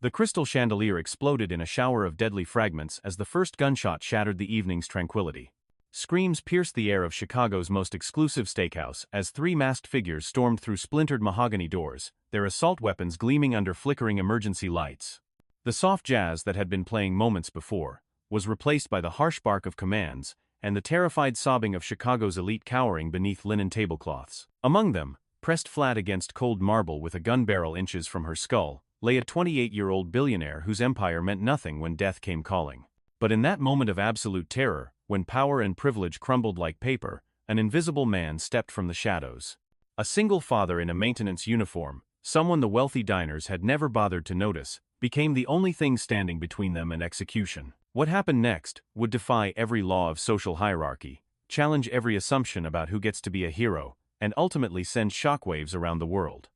The crystal chandelier exploded in a shower of deadly fragments as the first gunshot shattered the evening's tranquility. Screams pierced the air of Chicago's most exclusive steakhouse as three masked figures stormed through splintered mahogany doors, their assault weapons gleaming under flickering emergency lights. The soft jazz that had been playing moments before was replaced by the harsh bark of commands and the terrified sobbing of Chicago's elite cowering beneath linen tablecloths. Among them, pressed flat against cold marble with a gun barrel inches from her skull, lay a 28-year-old billionaire whose empire meant nothing when death came calling. But in that moment of absolute terror, when power and privilege crumbled like paper, an invisible man stepped from the shadows. A single father in a maintenance uniform, someone the wealthy diners had never bothered to notice, became the only thing standing between them and execution. What happened next would defy every law of social hierarchy, challenge every assumption about who gets to be a hero, and ultimately send shockwaves around the world.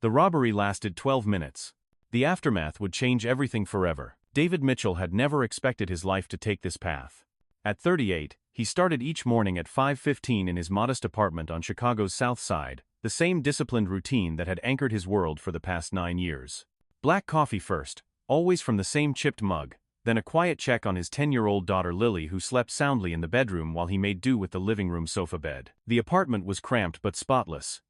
The robbery lasted 12 minutes. The aftermath would change everything forever. David Mitchell had never expected his life to take this path. At 38, he started each morning at 5:15 in his modest apartment on Chicago's South Side, the same disciplined routine that had anchored his world for the past 9 years. Black coffee first, always from the same chipped mug, then a quiet check on his 10-year-old daughter Lily, who slept soundly in the bedroom while he made do with the living room sofa bed. The apartment was cramped but spotless.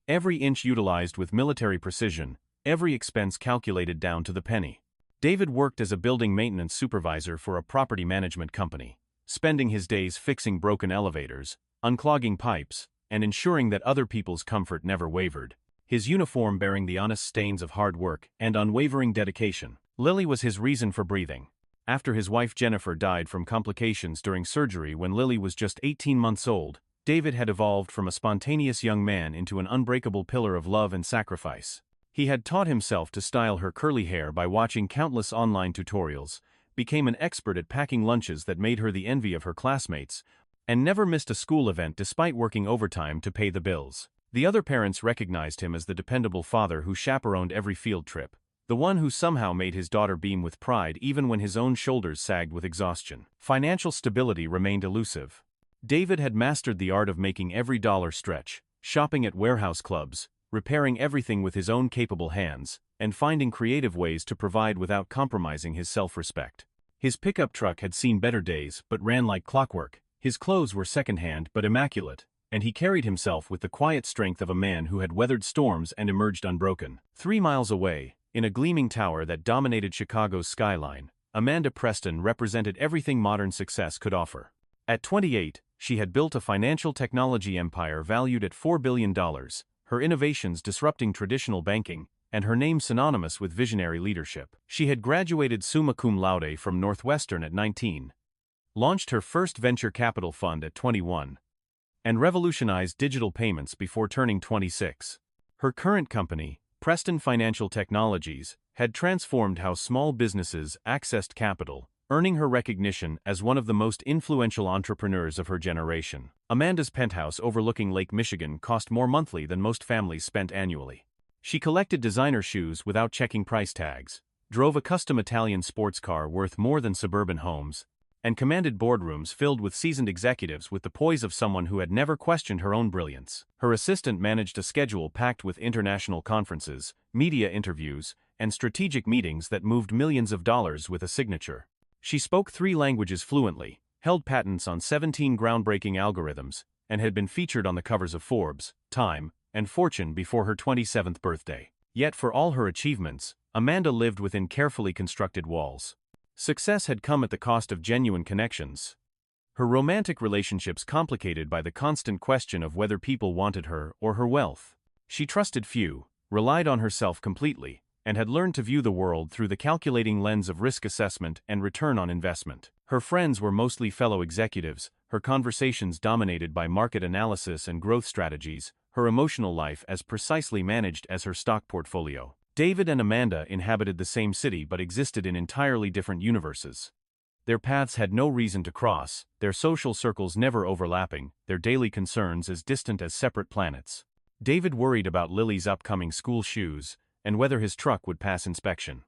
Every inch utilized with military precision, every expense calculated down to the penny. David worked as a building maintenance supervisor for a property management company, spending his days fixing broken elevators, unclogging pipes, and ensuring that other people's comfort never wavered, his uniform bearing the honest stains of hard work and unwavering dedication. Lily was his reason for breathing. After his wife Jennifer died from complications during surgery when Lily was just 18 months old, David had evolved from a spontaneous young man into an unbreakable pillar of love and sacrifice. He had taught himself to style her curly hair by watching countless online tutorials, became an expert at packing lunches that made her the envy of her classmates, and never missed a school event despite working overtime to pay the bills. The other parents recognized him as the dependable father who chaperoned every field trip, the one who somehow made his daughter beam with pride even when his own shoulders sagged with exhaustion. Financial stability remained elusive. David had mastered the art of making every dollar stretch, shopping at warehouse clubs, repairing everything with his own capable hands, and finding creative ways to provide without compromising his self-respect. His pickup truck had seen better days but ran like clockwork, his clothes were secondhand but immaculate, and he carried himself with the quiet strength of a man who had weathered storms and emerged unbroken. 3 miles away, in a gleaming tower that dominated Chicago's skyline, Amanda Preston represented everything modern success could offer. At 28, she had built a financial technology empire valued at $4 billion, her innovations disrupting traditional banking, and her name synonymous with visionary leadership. She had graduated summa cum laude from Northwestern at 19, launched her first venture capital fund at 21, and revolutionized digital payments before turning 26. Her current company, Preston Financial Technologies, had transformed how small businesses accessed capital, earning her recognition as one of the most influential entrepreneurs of her generation. Amanda's penthouse overlooking Lake Michigan cost more monthly than most families spent annually. She collected designer shoes without checking price tags, drove a custom Italian sports car worth more than suburban homes, and commanded boardrooms filled with seasoned executives with the poise of someone who had never questioned her own brilliance. Her assistant managed a schedule packed with international conferences, media interviews, and strategic meetings that moved millions of dollars with a signature. She spoke 3 languages fluently, held patents on 17 groundbreaking algorithms, and had been featured on the covers of Forbes, Time, and Fortune before her 27th birthday. Yet for all her achievements, Amanda lived within carefully constructed walls. Success had come at the cost of genuine connections. Her romantic relationships complicated by the constant question of whether people wanted her or her wealth. She trusted few, relied on herself completely, and had learned to view the world through the calculating lens of risk assessment and return on investment. Her friends were mostly fellow executives, her conversations dominated by market analysis and growth strategies, her emotional life as precisely managed as her stock portfolio. David and Amanda inhabited the same city but existed in entirely different universes. Their paths had no reason to cross, their social circles never overlapping, their daily concerns as distant as separate planets. David worried about Lily's upcoming school shoes, and whether his truck would pass inspection.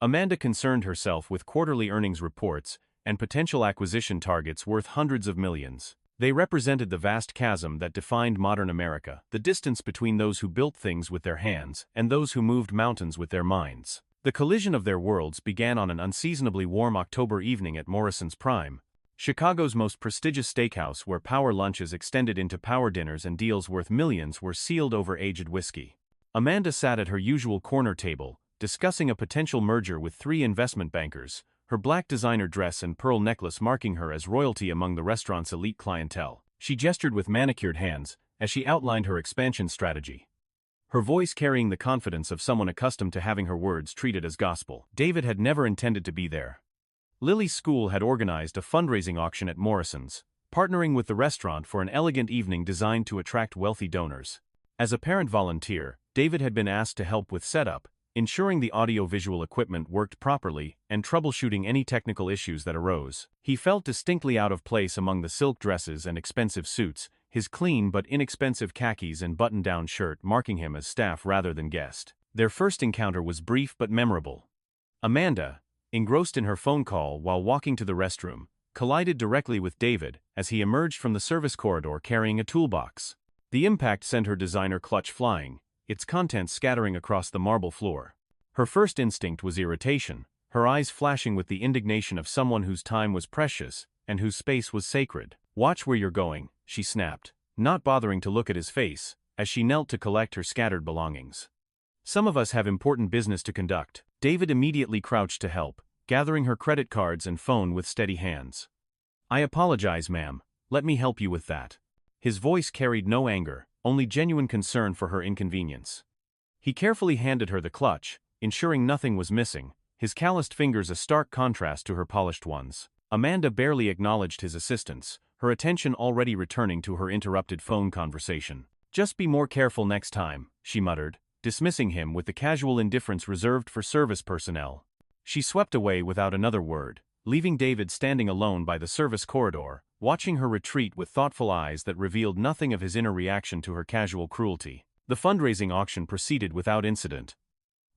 Amanda concerned herself with quarterly earnings reports and potential acquisition targets worth hundreds of millions. They represented the vast chasm that defined modern America, the distance between those who built things with their hands and those who moved mountains with their minds. The collision of their worlds began on an unseasonably warm October evening at Morrison's Prime, Chicago's most prestigious steakhouse, where power lunches extended into power dinners and deals worth millions were sealed over aged whiskey. Amanda sat at her usual corner table, discussing a potential merger with 3 investment bankers, her black designer dress and pearl necklace marking her as royalty among the restaurant's elite clientele. She gestured with manicured hands as she outlined her expansion strategy, her voice carrying the confidence of someone accustomed to having her words treated as gospel. David had never intended to be there. Lily's school had organized a fundraising auction at Morrison's, partnering with the restaurant for an elegant evening designed to attract wealthy donors. As a parent volunteer, David had been asked to help with setup, ensuring the audio-visual equipment worked properly, and troubleshooting any technical issues that arose. He felt distinctly out of place among the silk dresses and expensive suits, his clean but inexpensive khakis and button-down shirt marking him as staff rather than guest. Their first encounter was brief but memorable. Amanda, engrossed in her phone call while walking to the restroom, collided directly with David as he emerged from the service corridor carrying a toolbox. The impact sent her designer clutch flying, its contents scattering across the marble floor. Her first instinct was irritation, her eyes flashing with the indignation of someone whose time was precious and whose space was sacred. "Watch where you're going," she snapped, not bothering to look at his face, as she knelt to collect her scattered belongings. "Some of us have important business to conduct." David immediately crouched to help, gathering her credit cards and phone with steady hands. "I apologize, ma'am. Let me help you with that." His voice carried no anger, only genuine concern for her inconvenience. He carefully handed her the clutch, ensuring nothing was missing, his calloused fingers a stark contrast to her polished ones. Amanda barely acknowledged his assistance, her attention already returning to her interrupted phone conversation. "Just be more careful next time," she muttered, dismissing him with the casual indifference reserved for service personnel. She swept away without another word, leaving David standing alone by the service corridor, watching her retreat with thoughtful eyes that revealed nothing of his inner reaction to her casual cruelty. The fundraising auction proceeded without incident,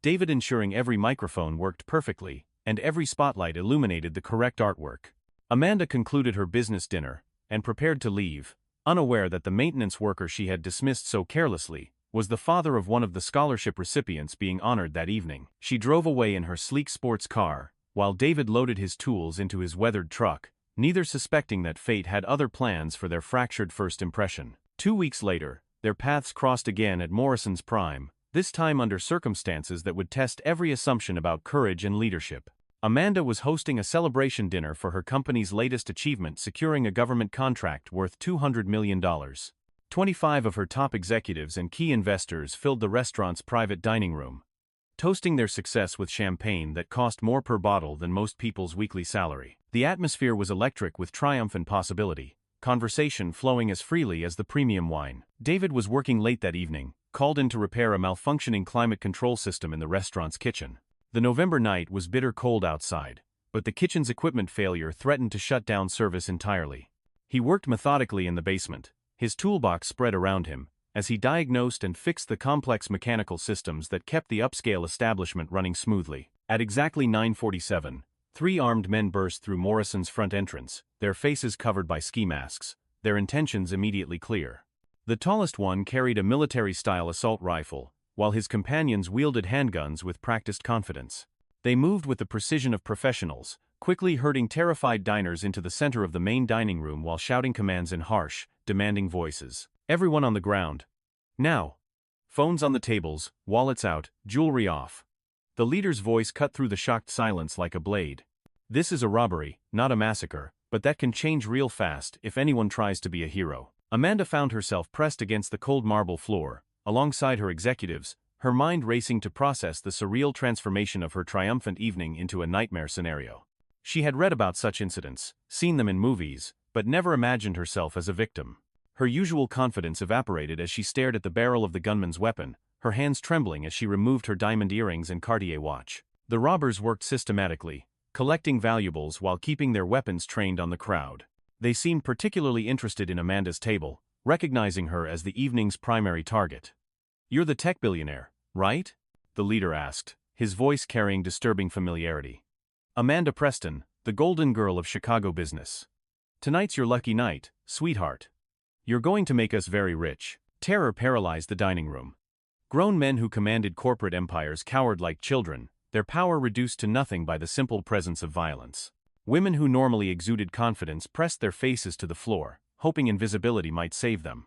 David ensuring every microphone worked perfectly, and every spotlight illuminated the correct artwork. Amanda concluded her business dinner, and prepared to leave, unaware that the maintenance worker she had dismissed so carelessly was the father of one of the scholarship recipients being honored that evening. She drove away in her sleek sports car, while David loaded his tools into his weathered truck, neither suspecting that fate had other plans for their fractured first impression. 2 weeks later, their paths crossed again at Morrison's Prime, this time under circumstances that would test every assumption about courage and leadership. Amanda was hosting a celebration dinner for her company's latest achievement, securing a government contract worth $200 million. 25 of her top executives and key investors filled the restaurant's private dining room, toasting their success with champagne that cost more per bottle than most people's weekly salary. The atmosphere was electric with triumph and possibility, conversation flowing as freely as the premium wine. David was working late that evening, called in to repair a malfunctioning climate control system in the restaurant's kitchen. The November night was bitter cold outside, but the kitchen's equipment failure threatened to shut down service entirely. He worked methodically in the basement, his toolbox spread around him, as he diagnosed and fixed the complex mechanical systems that kept the upscale establishment running smoothly. At exactly 9:47, 3 armed men burst through Morrison's front entrance, their faces covered by ski masks, their intentions immediately clear. The tallest one carried a military-style assault rifle, while his companions wielded handguns with practiced confidence. They moved with the precision of professionals, quickly herding terrified diners into the center of the main dining room while shouting commands in harsh, demanding voices. "Everyone on the ground. Now." Phones on the tables, wallets out, jewelry off. The leader's voice cut through the shocked silence like a blade. "This is a robbery, not a massacre, but that can change real fast if anyone tries to be a hero." Amanda found herself pressed against the cold marble floor, alongside her executives, her mind racing to process the surreal transformation of her triumphant evening into a nightmare scenario. She had read about such incidents, seen them in movies, but never imagined herself as a victim. Her usual confidence evaporated as she stared at the barrel of the gunman's weapon, her hands trembling as she removed her diamond earrings and Cartier watch. The robbers worked systematically, collecting valuables while keeping their weapons trained on the crowd. They seemed particularly interested in Amanda's table, recognizing her as the evening's primary target. "You're the tech billionaire, right?" the leader asked, his voice carrying disturbing familiarity. "Amanda Preston, the golden girl of Chicago business. Tonight's your lucky night, sweetheart. You're going to make us very rich." Terror paralyzed the dining room. Grown men who commanded corporate empires cowered like children, their power reduced to nothing by the simple presence of violence. Women who normally exuded confidence pressed their faces to the floor, hoping invisibility might save them.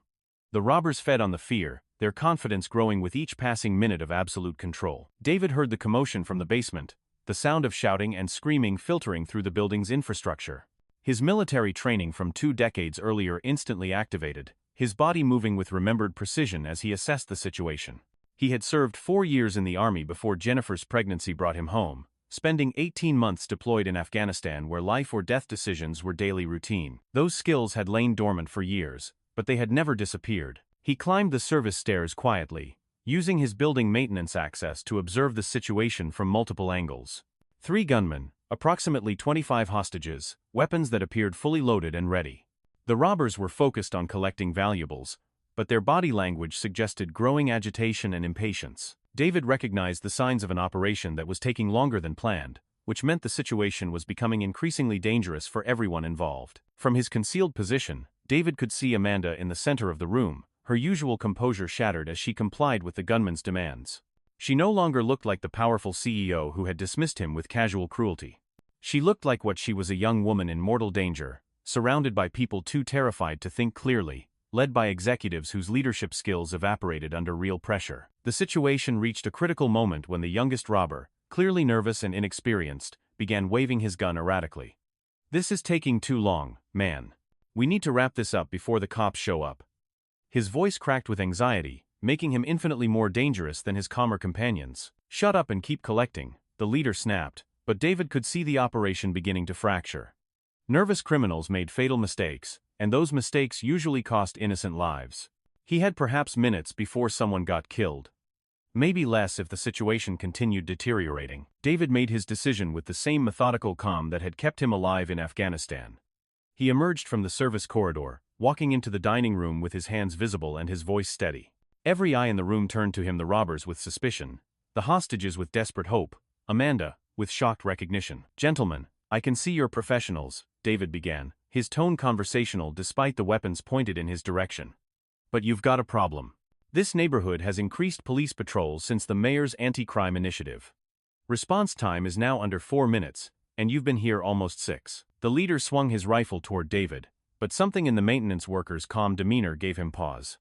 The robbers fed on the fear, their confidence growing with each passing minute of absolute control. David heard the commotion from the basement, the sound of shouting and screaming filtering through the building's infrastructure. His military training from 2 decades earlier instantly activated, his body moving with remembered precision as he assessed the situation. He had served 4 years in the army before Jennifer's pregnancy brought him home, spending 18 months deployed in Afghanistan where life or death decisions were daily routine. Those skills had lain dormant for years, but they had never disappeared. He climbed the service stairs quietly, using his building maintenance access to observe the situation from multiple angles. 3 gunmen, approximately 25 hostages, weapons that appeared fully loaded and ready. The robbers were focused on collecting valuables, but their body language suggested growing agitation and impatience. David recognized the signs of an operation that was taking longer than planned, which meant the situation was becoming increasingly dangerous for everyone involved. From his concealed position, David could see Amanda in the center of the room, her usual composure shattered as she complied with the gunman's demands. She no longer looked like the powerful CEO who had dismissed him with casual cruelty. She looked like what she was, a young woman in mortal danger, surrounded by people too terrified to think clearly, led by executives whose leadership skills evaporated under real pressure. The situation reached a critical moment when the youngest robber, clearly nervous and inexperienced, began waving his gun erratically. "This is taking too long, man. We need to wrap this up before the cops show up." His voice cracked with anxiety, making him infinitely more dangerous than his calmer companions. "Shut up and keep collecting," the leader snapped, but David could see the operation beginning to fracture. Nervous criminals made fatal mistakes, and those mistakes usually cost innocent lives. He had perhaps minutes before someone got killed. Maybe less if the situation continued deteriorating. David made his decision with the same methodical calm that had kept him alive in Afghanistan. He emerged from the service corridor, walking into the dining room with his hands visible and his voice steady. Every eye in the room turned to him, the robbers with suspicion, the hostages with desperate hope, Amanda with shocked recognition. "Gentlemen, I can see you're professionals," David began, his tone conversational despite the weapons pointed in his direction. "But you've got a problem. This neighborhood has increased police patrols since the mayor's anti-crime initiative. Response time is now under 4 minutes, and you've been here almost 6. The leader swung his rifle toward David, but something in the maintenance worker's calm demeanor gave him pause.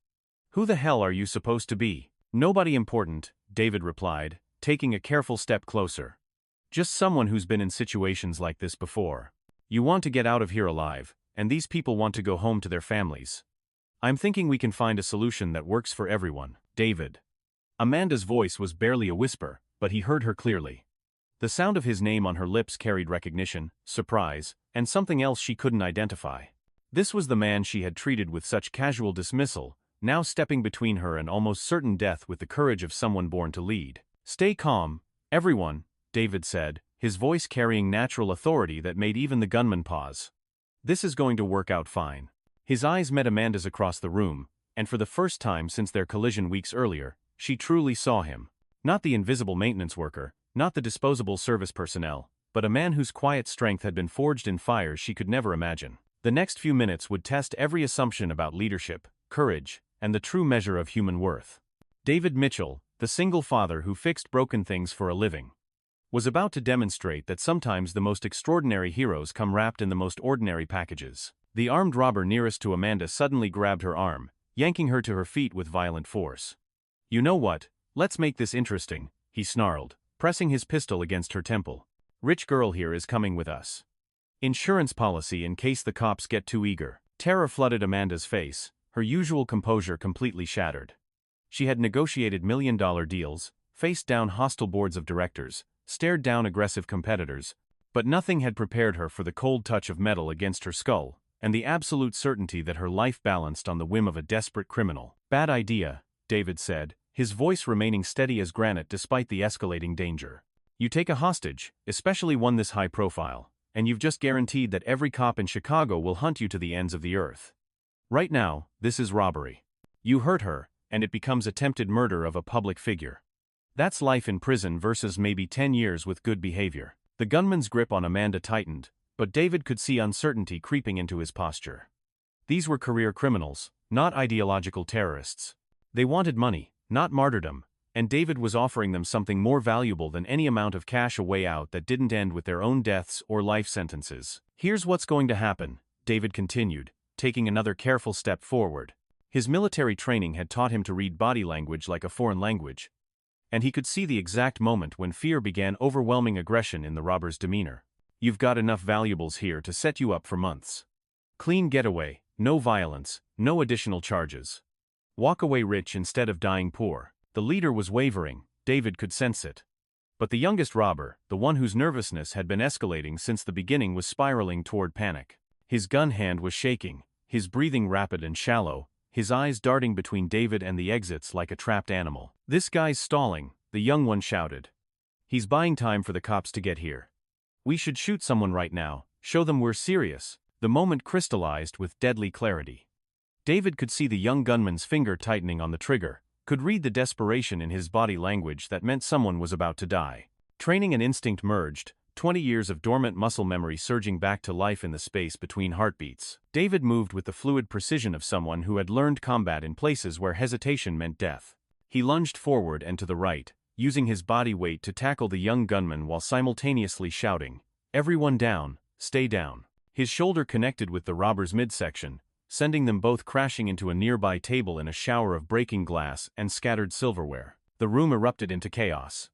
"Who the hell are you supposed to be?" "Nobody important," David replied, taking a careful step closer. "Just someone who's been in situations like this before. You want to get out of here alive, and these people want to go home to their families. I'm thinking we can find a solution that works for everyone." "David." Amanda's voice was barely a whisper, but he heard her clearly. The sound of his name on her lips carried recognition, surprise, and something else she couldn't identify. This was the man she had treated with such casual dismissal, now stepping between her and almost certain death with the courage of someone born to lead. "Stay calm, everyone," David said, his voice carrying natural authority that made even the gunman pause. "This is going to work out fine." His eyes met Amanda's across the room, and for the first time since their collision weeks earlier, she truly saw him. Not the invisible maintenance worker, not the disposable service personnel, but a man whose quiet strength had been forged in fires she could never imagine. The next few minutes would test every assumption about leadership, courage, and the true measure of human worth. David Mitchell, the single father who fixed broken things for a living, was about to demonstrate that sometimes the most extraordinary heroes come wrapped in the most ordinary packages. The armed robber nearest to Amanda suddenly grabbed her arm, yanking her to her feet with violent force. "You know what, let's make this interesting," he snarled, pressing his pistol against her temple. "Rich girl here is coming with us. Insurance policy in case the cops get too eager." Terror flooded Amanda's face, her usual composure completely shattered. She had negotiated million-dollar deals, faced down hostile boards of directors, stared down aggressive competitors, but nothing had prepared her for the cold touch of metal against her skull, and the absolute certainty that her life balanced on the whim of a desperate criminal. "Bad idea," David said, his voice remaining steady as granite despite the escalating danger. "You take a hostage, especially one this high profile, and you've just guaranteed that every cop in Chicago will hunt you to the ends of the earth. Right now, this is robbery. You hurt her, and it becomes attempted murder of a public figure. That's life in prison versus maybe 10 years with good behavior." The gunman's grip on Amanda tightened, but David could see uncertainty creeping into his posture. These were career criminals, not ideological terrorists. They wanted money, not martyrdom, And David was offering them something more valuable than any amount of cash, a way out that didn't end with their own deaths or life sentences. "Here's what's going to happen," David continued, taking another careful step forward. His military training had taught him to read body language like a foreign language, and he could see the exact moment when fear began overwhelming aggression in the robber's demeanor. "You've got enough valuables here to set you up for months. Clean getaway, no violence, no additional charges. Walk away rich instead of dying poor." The leader was wavering, David could sense it. But the youngest robber, the one whose nervousness had been escalating since the beginning, was spiraling toward panic. His gun hand was shaking, his breathing rapid and shallow, his eyes darting between David and the exits like a trapped animal. "This guy's stalling," the young one shouted. "He's buying time for the cops to get here. We should shoot someone right now, show them we're serious." The moment crystallized with deadly clarity. David could see the young gunman's finger tightening on the trigger, could read the desperation in his body language that meant someone was about to die. Training and instinct merged, 20 years of dormant muscle memory surging back to life in the space between heartbeats. David moved with the fluid precision of someone who had learned combat in places where hesitation meant death. He lunged forward and to the right, using his body weight to tackle the young gunman while simultaneously shouting, "Everyone down, stay down." His shoulder connected with the robber's midsection, sending them both crashing into a nearby table in a shower of breaking glass and scattered silverware. The room erupted into chaos.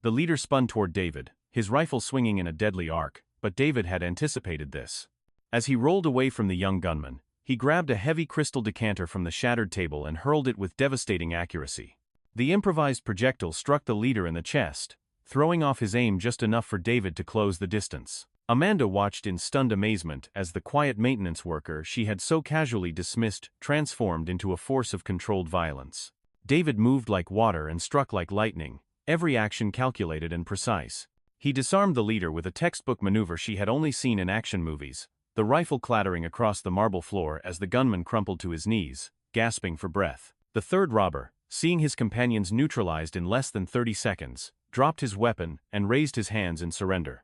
The leader spun toward David, his rifle swinging in a deadly arc, but David had anticipated this. As he rolled away from the young gunman, he grabbed a heavy crystal decanter from the shattered table and hurled it with devastating accuracy. The improvised projectile struck the leader in the chest, throwing off his aim just enough for David to close the distance. Amanda watched in stunned amazement as the quiet maintenance worker she had so casually dismissed transformed into a force of controlled violence. David moved like water and struck like lightning, every action calculated and precise. He disarmed the leader with a textbook maneuver she had only seen in action movies, the rifle clattering across the marble floor as the gunman crumpled to his knees, gasping for breath. The third robber, seeing his companions neutralized in less than 30 seconds, dropped his weapon and raised his hands in surrender.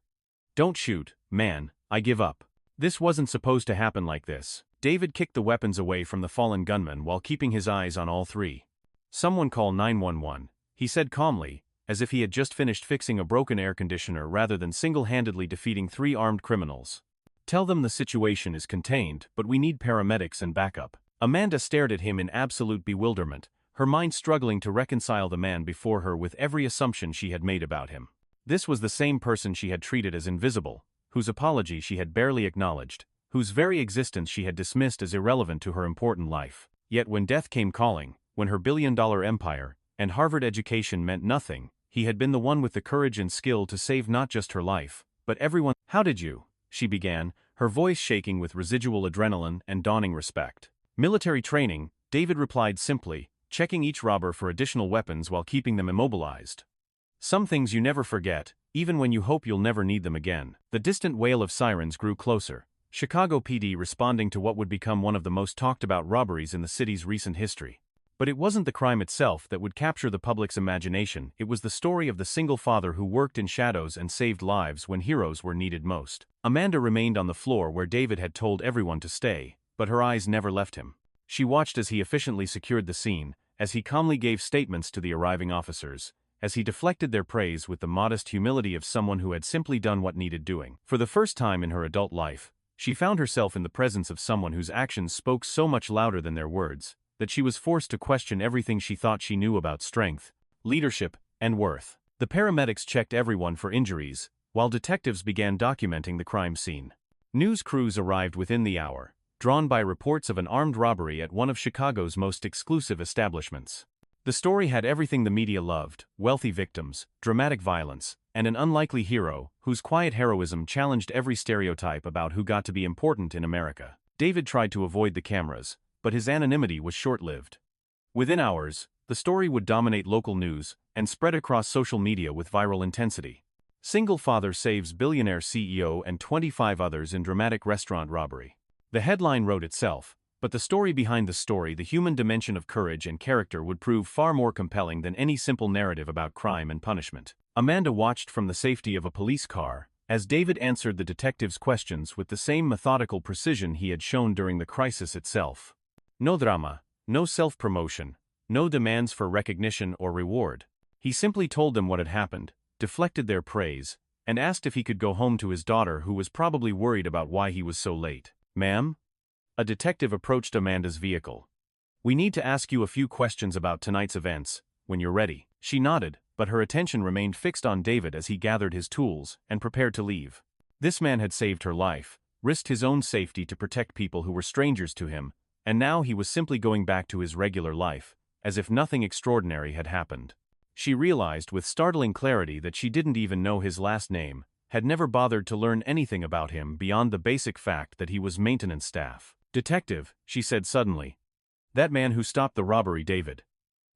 "Don't shoot, man, I give up." This wasn't supposed to happen like this. David kicked the weapons away from the fallen gunman while keeping his eyes on all three. "Someone call 911, he said calmly, as if he had just finished fixing a broken air conditioner rather than single-handedly defeating 3 armed criminals. "Tell them the situation is contained, but we need paramedics and backup." Amanda stared at him in absolute bewilderment, her mind struggling to reconcile the man before her with every assumption she had made about him. This was the same person she had treated as invisible, whose apology she had barely acknowledged, whose very existence she had dismissed as irrelevant to her important life. Yet when death came calling, when her billion-dollar empire and Harvard education meant nothing, he had been the one with the courage and skill to save not just her life, but everyone. "How did you?" she began, her voice shaking with residual adrenaline and dawning respect. "Military training," David replied simply, checking each robber for additional weapons while keeping them immobilized. "Some things you never forget, even when you hope you'll never need them again." The distant wail of sirens grew closer, Chicago PD responding to what would become one of the most talked-about robberies in the city's recent history. But it wasn't the crime itself that would capture the public's imagination, it was the story of the single father who worked in shadows and saved lives when heroes were needed most. Amanda remained on the floor where David had told everyone to stay, but her eyes never left him. She watched as he efficiently secured the scene, as he calmly gave statements to the arriving officers, as he deflected their praise with the modest humility of someone who had simply done what needed doing. For the first time in her adult life, she found herself in the presence of someone whose actions spoke so much louder than their words, that she was forced to question everything she thought she knew about strength, leadership, and worth. The paramedics checked everyone for injuries, while detectives began documenting the crime scene. News crews arrived within the hour, drawn by reports of an armed robbery at one of Chicago's most exclusive establishments. The story had everything the media loved: wealthy victims, dramatic violence, and an unlikely hero whose quiet heroism challenged every stereotype about who got to be important in America. David tried to avoid the cameras, but his anonymity was short-lived. Within hours, the story would dominate local news and spread across social media with viral intensity. "Single father saves billionaire CEO and 25 others in dramatic restaurant robbery." The headline wrote itself, but the story behind the story, the human dimension of courage and character, would prove far more compelling than any simple narrative about crime and punishment. Amanda watched from the safety of a police car, as David answered the detective's questions with the same methodical precision he had shown during the crisis itself. No drama, no self-promotion, no demands for recognition or reward. He simply told them what had happened, deflected their praise, and asked if he could go home to his daughter, who was probably worried about why he was so late. "Ma'am?" A detective approached Amanda's vehicle. "We need to ask you a few questions about tonight's events, when you're ready." She nodded, but her attention remained fixed on David as he gathered his tools and prepared to leave. This man had saved her life, risked his own safety to protect people who were strangers to him, and now he was simply going back to his regular life, as if nothing extraordinary had happened. She realized with startling clarity that she didn't even know his last name, had never bothered to learn anything about him beyond the basic fact that he was maintenance staff. "Detective," she said suddenly. "That man who stopped the robbery, David.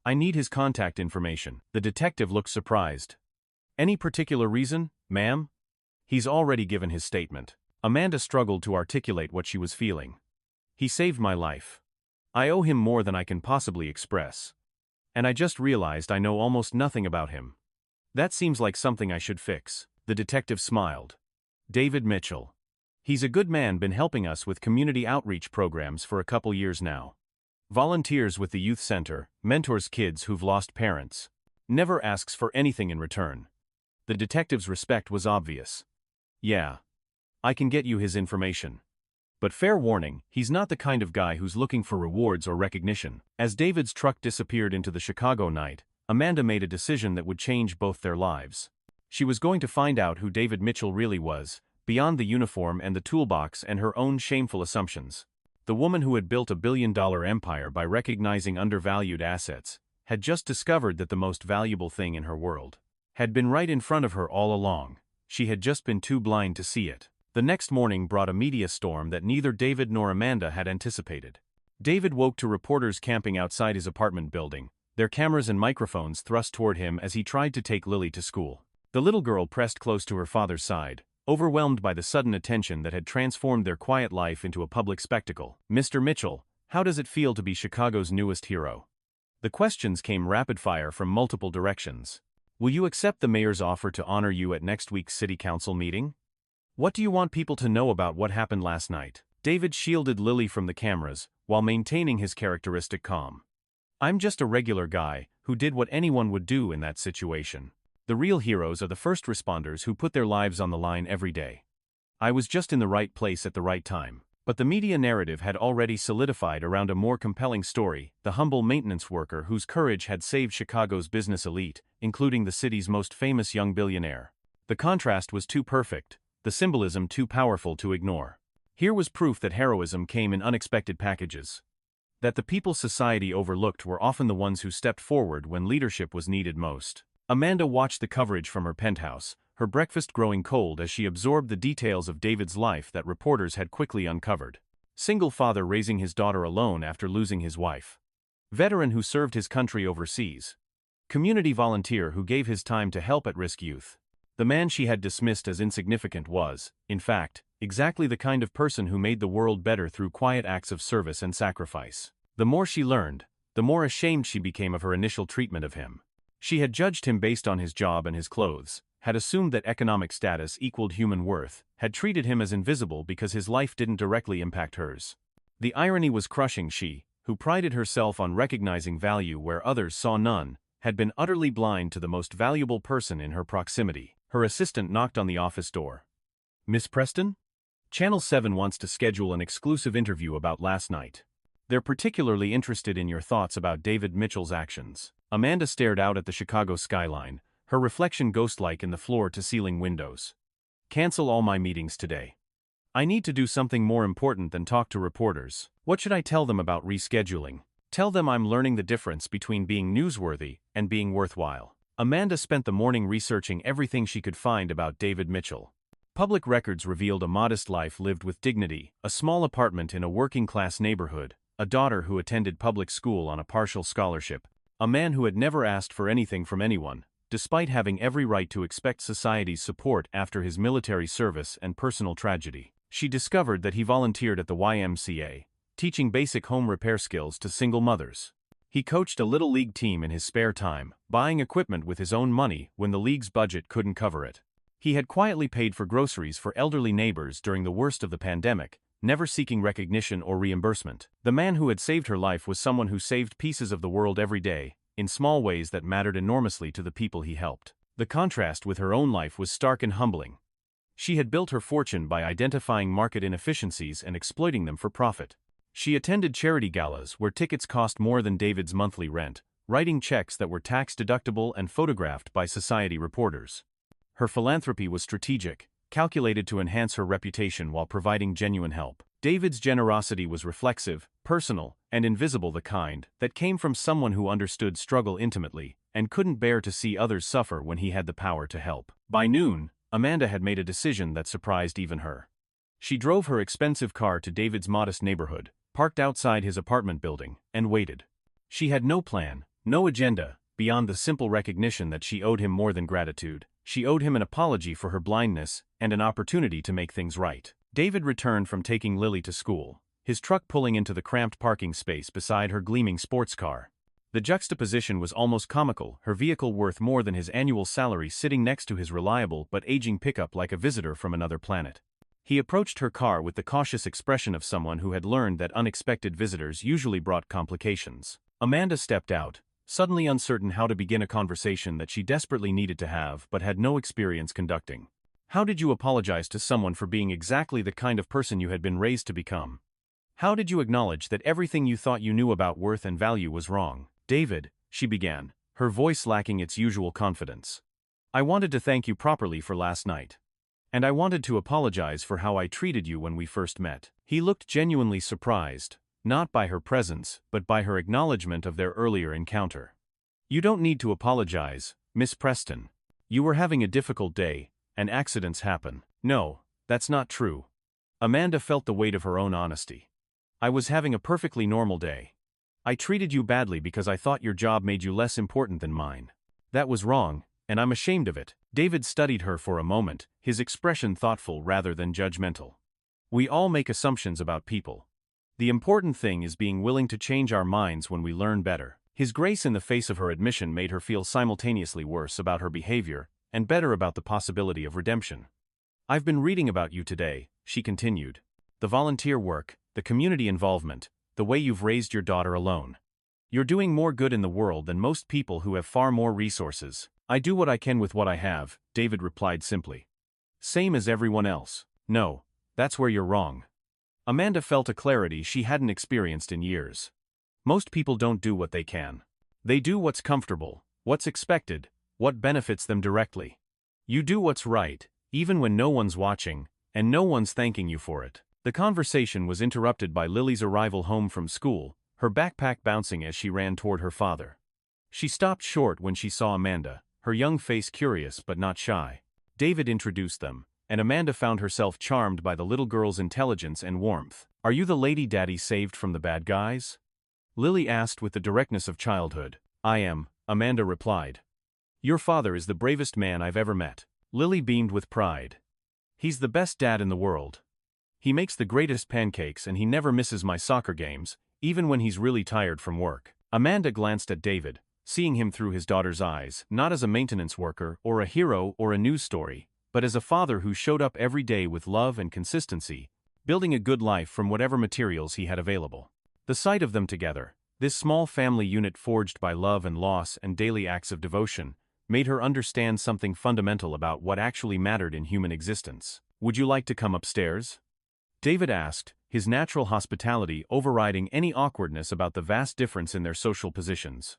I need his contact information." The detective looked surprised. "Any particular reason, ma'am?" "He's already given his statement." Amanda struggled to articulate what she was feeling. "He saved my life. I owe him more than I can possibly express. And I just realized I know almost nothing about him. That seems like something I should fix." The detective smiled. "David Mitchell. He's a good man, been helping us with community outreach programs for a couple years now. Volunteers with the youth center, mentors kids who've lost parents. Never asks for anything in return." The detective's respect was obvious. "Yeah. I can get you his information. But fair warning, he's not the kind of guy who's looking for rewards or recognition." As David's truck disappeared into the Chicago night, Amanda made a decision that would change both their lives. She was going to find out who David Mitchell really was, beyond the uniform and the toolbox and her own shameful assumptions. The woman who had built a billion-dollar empire by recognizing undervalued assets had just discovered that the most valuable thing in her world had been right in front of her all along. She had just been too blind to see it. The next morning brought a media storm that neither David nor Amanda had anticipated. David woke to reporters camping outside his apartment building, their cameras and microphones thrust toward him as he tried to take Lily to school. The little girl pressed close to her father's side, overwhelmed by the sudden attention that had transformed their quiet life into a public spectacle. "Mr. Mitchell, how does it feel to be Chicago's newest hero?" The questions came rapid-fire from multiple directions. "Will you accept the mayor's offer to honor you at next week's city council meeting? What do you want people to know about what happened last night?" David shielded Lily from the cameras, while maintaining his characteristic calm. "I'm just a regular guy, who did what anyone would do in that situation. The real heroes are the first responders who put their lives on the line every day. I was just in the right place at the right time." But the media narrative had already solidified around a more compelling story, the humble maintenance worker whose courage had saved Chicago's business elite, including the city's most famous young billionaire. The contrast was too perfect, the symbolism too powerful to ignore. Here was proof that heroism came in unexpected packages. That the people society overlooked were often the ones who stepped forward when leadership was needed most. Amanda watched the coverage from her penthouse, her breakfast growing cold as she absorbed the details of David's life that reporters had quickly uncovered. Single father raising his daughter alone after losing his wife. Veteran who served his country overseas. Community volunteer who gave his time to help at-risk youth. The man she had dismissed as insignificant was, in fact, exactly the kind of person who made the world better through quiet acts of service and sacrifice. The more she learned, the more ashamed she became of her initial treatment of him. She had judged him based on his job and his clothes, had assumed that economic status equaled human worth, had treated him as invisible because his life didn't directly impact hers. The irony was crushing. She, who prided herself on recognizing value where others saw none, had been utterly blind to the most valuable person in her proximity. Her assistant knocked on the office door. "Miss Preston? Channel 7 wants to schedule an exclusive interview about last night. They're particularly interested in your thoughts about David Mitchell's actions." Amanda stared out at the Chicago skyline, her reflection ghost-like in the floor-to-ceiling windows. "Cancel all my meetings today. I need to do something more important than talk to reporters." "What should I tell them about rescheduling?" "Tell them I'm learning the difference between being newsworthy and being worthwhile." Amanda spent the morning researching everything she could find about David Mitchell. Public records revealed a modest life lived with dignity, a small apartment in a working-class neighborhood, a daughter who attended public school on a partial scholarship, a man who had never asked for anything from anyone, despite having every right to expect society's support after his military service and personal tragedy. She discovered that he volunteered at the YMCA, teaching basic home repair skills to single mothers. He coached a little league team in his spare time, buying equipment with his own money when the league's budget couldn't cover it. He had quietly paid for groceries for elderly neighbors during the worst of the pandemic, never seeking recognition or reimbursement. The man who had saved her life was someone who saved pieces of the world every day, in small ways that mattered enormously to the people he helped. The contrast with her own life was stark and humbling. She had built her fortune by identifying market inefficiencies and exploiting them for profit. She attended charity galas where tickets cost more than David's monthly rent, writing checks that were tax-deductible and photographed by society reporters. Her philanthropy was strategic, calculated to enhance her reputation while providing genuine help. David's generosity was reflexive, personal, and invisible, the kind that came from someone who understood struggle intimately and couldn't bear to see others suffer when he had the power to help. By noon, Amanda had made a decision that surprised even her. She drove her expensive car to David's modest neighborhood, parked outside his apartment building, and waited. She had no plan, no agenda, beyond the simple recognition that she owed him more than gratitude. She owed him an apology for her blindness and an opportunity to make things right. David returned from taking Lily to school, his truck pulling into the cramped parking space beside her gleaming sports car. The juxtaposition was almost comical, her vehicle worth more than his annual salary sitting next to his reliable but aging pickup like a visitor from another planet. He approached her car with the cautious expression of someone who had learned that unexpected visitors usually brought complications. Amanda stepped out, suddenly uncertain how to begin a conversation that she desperately needed to have but had no experience conducting. How did you apologize to someone for being exactly the kind of person you had been raised to become? How did you acknowledge that everything you thought you knew about worth and value was wrong? David, she began, her voice lacking its usual confidence. I wanted to thank you properly for last night. And I wanted to apologize for how I treated you when we first met. He looked genuinely surprised, not by her presence, but by her acknowledgement of their earlier encounter. You don't need to apologize, Miss Preston. You were having a difficult day, and accidents happen. No, that's not true. Amanda felt the weight of her own honesty. I was having a perfectly normal day. I treated you badly because I thought your job made you less important than mine. That was wrong, and I'm ashamed of it. David studied her for a moment, his expression thoughtful rather than judgmental. We all make assumptions about people. The important thing is being willing to change our minds when we learn better. His grace in the face of her admission made her feel simultaneously worse about her behavior and better about the possibility of redemption. I've been reading about you today, she continued. The volunteer work, the community involvement, the way you've raised your daughter alone. You're doing more good in the world than most people who have far more resources. I do what I can with what I have, David replied simply. Same as everyone else. No, that's where you're wrong. Amanda felt a clarity she hadn't experienced in years. Most people don't do what they can. They do what's comfortable, what's expected, what benefits them directly. You do what's right, even when no one's watching, and no one's thanking you for it. The conversation was interrupted by Lily's arrival home from school, her backpack bouncing as she ran toward her father. She stopped short when she saw Amanda, her young face curious but not shy. David introduced them, and Amanda found herself charmed by the little girl's intelligence and warmth. Are you the lady Daddy saved from the bad guys? Lily asked with the directness of childhood. I am, Amanda replied. Your father is the bravest man I've ever met. Lily beamed with pride. He's the best dad in the world. He makes the greatest pancakes and he never misses my soccer games, even when he's really tired from work. Amanda glanced at David, seeing him through his daughter's eyes, not as a maintenance worker or a hero or a news story, but as a father who showed up every day with love and consistency, building a good life from whatever materials he had available. The sight of them together, this small family unit forged by love and loss and daily acts of devotion, made her understand something fundamental about what actually mattered in human existence. Would you like to come upstairs? David asked, his natural hospitality overriding any awkwardness about the vast difference in their social positions.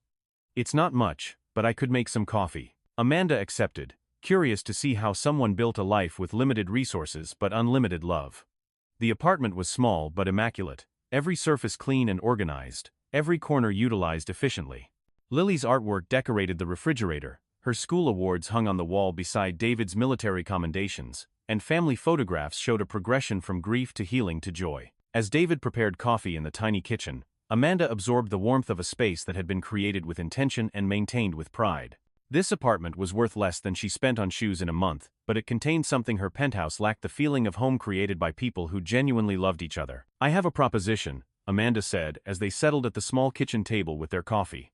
It's not much, but I could make some coffee. Amanda accepted, curious to see how someone built a life with limited resources but unlimited love. The apartment was small but immaculate, every surface clean and organized, every corner utilized efficiently. Lily's artwork decorated the refrigerator, her school awards hung on the wall beside David's military commendations, and family photographs showed a progression from grief to healing to joy. As David prepared coffee in the tiny kitchen, Amanda absorbed the warmth of a space that had been created with intention and maintained with pride. This apartment was worth less than she spent on shoes in a month, but it contained something her penthouse lacked: the feeling of home created by people who genuinely loved each other. I have a proposition, Amanda said as they settled at the small kitchen table with their coffee.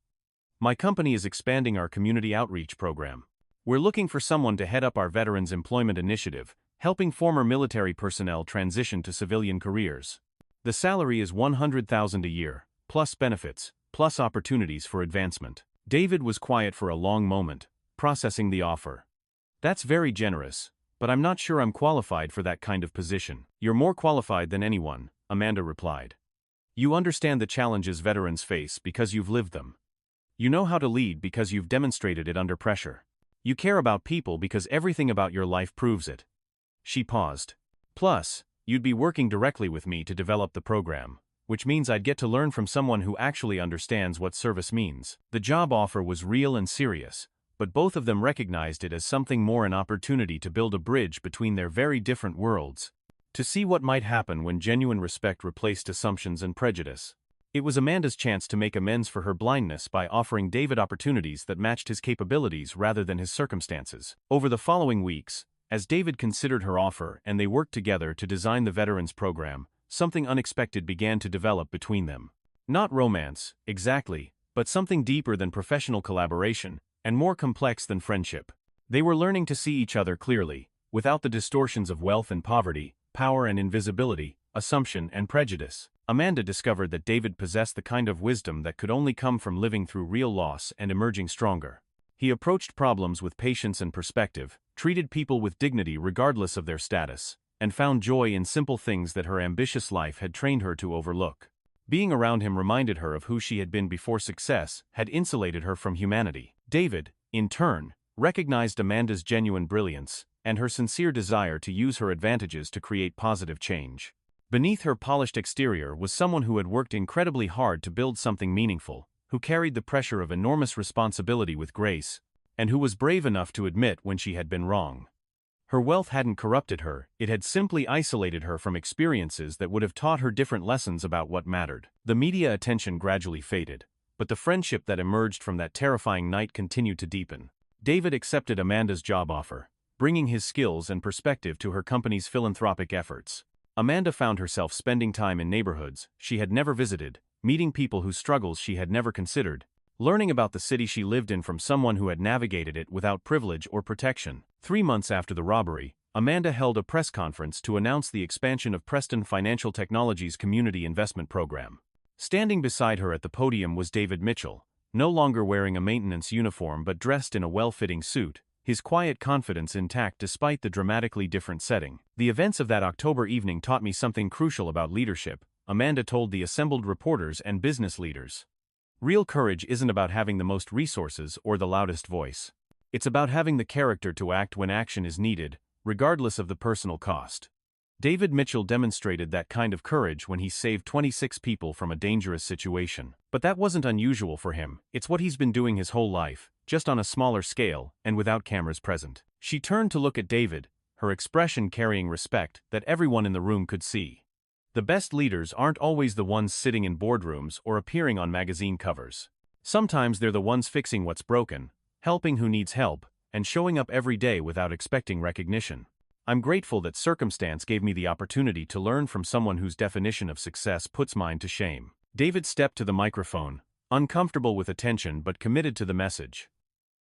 My company is expanding our community outreach program. We're looking for someone to head up our Veterans Employment Initiative, helping former military personnel transition to civilian careers. The salary is $100,000 a year, plus benefits, plus opportunities for advancement. David was quiet for a long moment, processing the offer. That's very generous, but I'm not sure I'm qualified for that kind of position. You're more qualified than anyone, Amanda replied. You understand the challenges veterans face because you've lived them. You know how to lead because you've demonstrated it under pressure. You care about people because everything about your life proves it. She paused. Plus, you'd be working directly with me to develop the program, which means I'd get to learn from someone who actually understands what service means. The job offer was real and serious, but both of them recognized it as something more, an opportunity to build a bridge between their very different worlds, to see what might happen when genuine respect replaced assumptions and prejudice. It was Amanda's chance to make amends for her blindness by offering David opportunities that matched his capabilities rather than his circumstances. Over the following weeks, as David considered her offer and they worked together to design the Veterans Program, something unexpected began to develop between them. Not romance, exactly, but something deeper than professional collaboration, and more complex than friendship. They were learning to see each other clearly, without the distortions of wealth and poverty, power and invisibility, assumption and prejudice. Amanda discovered that David possessed the kind of wisdom that could only come from living through real loss and emerging stronger. He approached problems with patience and perspective, treated people with dignity regardless of their status, and found joy in simple things that her ambitious life had trained her to overlook. Being around him reminded her of who she had been before success had insulated her from humanity. David, in turn, recognized Amanda's genuine brilliance and her sincere desire to use her advantages to create positive change. Beneath her polished exterior was someone who had worked incredibly hard to build something meaningful, who carried the pressure of enormous responsibility with grace, and who was brave enough to admit when she had been wrong. Her wealth hadn't corrupted her, it had simply isolated her from experiences that would have taught her different lessons about what mattered. The media attention gradually faded, but the friendship that emerged from that terrifying night continued to deepen. David accepted Amanda's job offer, bringing his skills and perspective to her company's philanthropic efforts. Amanda found herself spending time in neighborhoods she had never visited, meeting people whose struggles she had never considered, learning about the city she lived in from someone who had navigated it without privilege or protection. 3 months after the robbery, Amanda held a press conference to announce the expansion of Preston Financial Technology's community investment program. Standing beside her at the podium was David Mitchell, no longer wearing a maintenance uniform but dressed in a well-fitting suit, his quiet confidence intact despite the dramatically different setting. The events of that October evening taught me something crucial about leadership, Amanda told the assembled reporters and business leaders. Real courage isn't about having the most resources or the loudest voice. It's about having the character to act when action is needed, regardless of the personal cost. David Mitchell demonstrated that kind of courage when he saved 26 people from a dangerous situation. But that wasn't unusual for him, it's what he's been doing his whole life, just on a smaller scale and without cameras present. She turned to look at David, her expression carrying respect that everyone in the room could see. The best leaders aren't always the ones sitting in boardrooms or appearing on magazine covers. Sometimes they're the ones fixing what's broken, helping who needs help, and showing up every day without expecting recognition. I'm grateful that circumstance gave me the opportunity to learn from someone whose definition of success puts mine to shame. David stepped to the microphone, uncomfortable with attention but committed to the message.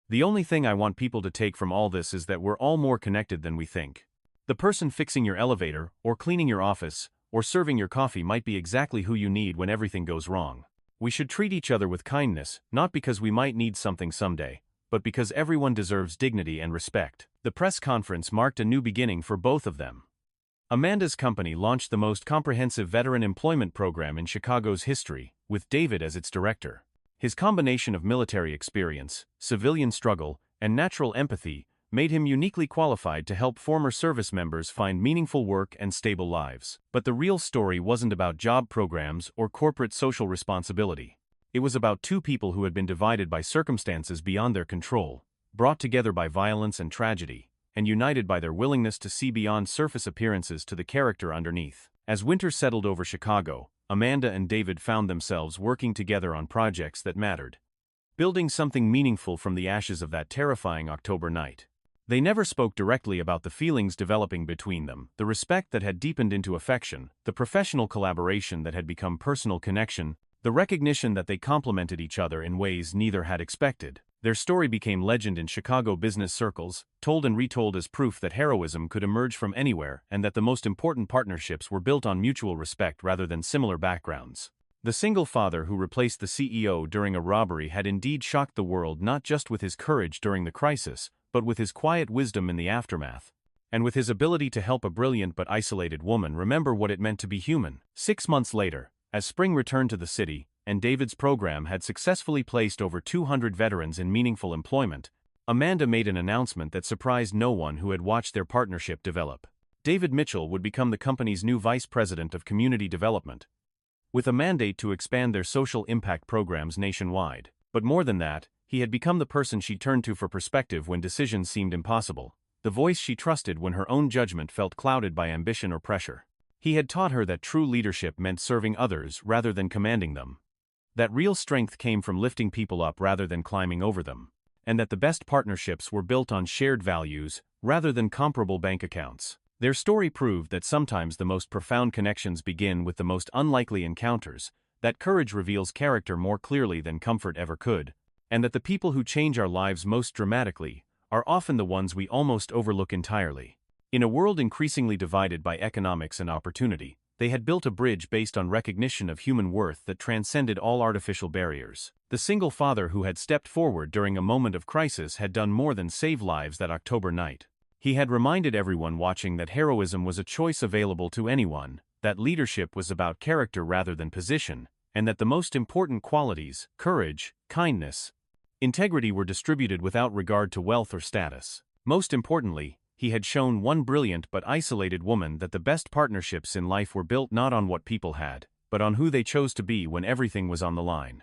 The only thing I want people to take from all this is that we're all more connected than we think. The person fixing your elevator, or cleaning your office, or serving your coffee might be exactly who you need when everything goes wrong. We should treat each other with kindness, not because we might need something someday, but because everyone deserves dignity and respect. The press conference marked a new beginning for both of them. Amanda's company launched the most comprehensive veteran employment program in Chicago's history, with David as its director. His combination of military experience, civilian struggle, and natural empathy made him uniquely qualified to help former service members find meaningful work and stable lives. But the real story wasn't about job programs or corporate social responsibility. It was about two people who had been divided by circumstances beyond their control, brought together by violence and tragedy, and united by their willingness to see beyond surface appearances to the character underneath. As winter settled over Chicago, Amanda and David found themselves working together on projects that mattered, building something meaningful from the ashes of that terrifying October night. They never spoke directly about the feelings developing between them, the respect that had deepened into affection, the professional collaboration that had become personal connection, the recognition that they complemented each other in ways neither had expected. Their story became legend in Chicago business circles, told and retold as proof that heroism could emerge from anywhere and that the most important partnerships were built on mutual respect rather than similar backgrounds. The single father who replaced the CEO during a robbery had indeed shocked the world not just with his courage during the crisis, but with his quiet wisdom in the aftermath. And with his ability to help a brilliant but isolated woman remember what it meant to be human. 6 months later, as spring returned to the city, and David's program had successfully placed over 200 veterans in meaningful employment, Amanda made an announcement that surprised no one who had watched their partnership develop. David Mitchell would become the company's new vice president of community development, with a mandate to expand their social impact programs nationwide. But more than that, he had become the person she turned to for perspective when decisions seemed impossible, the voice she trusted when her own judgment felt clouded by ambition or pressure. He had taught her that true leadership meant serving others rather than commanding them, that real strength came from lifting people up rather than climbing over them, and that the best partnerships were built on shared values rather than comparable bank accounts. Their story proved that sometimes the most profound connections begin with the most unlikely encounters, that courage reveals character more clearly than comfort ever could, and that the people who change our lives most dramatically are often the ones we almost overlook entirely. In a world increasingly divided by economics and opportunity, they had built a bridge based on recognition of human worth that transcended all artificial barriers. The single father who had stepped forward during a moment of crisis had done more than save lives that October night. He had reminded everyone watching that heroism was a choice available to anyone, that leadership was about character rather than position, and that the most important qualities, courage, kindness, integrity, were distributed without regard to wealth or status. Most importantly, he had shown one brilliant but isolated woman that the best partnerships in life were built not on what people had, but on who they chose to be when everything was on the line.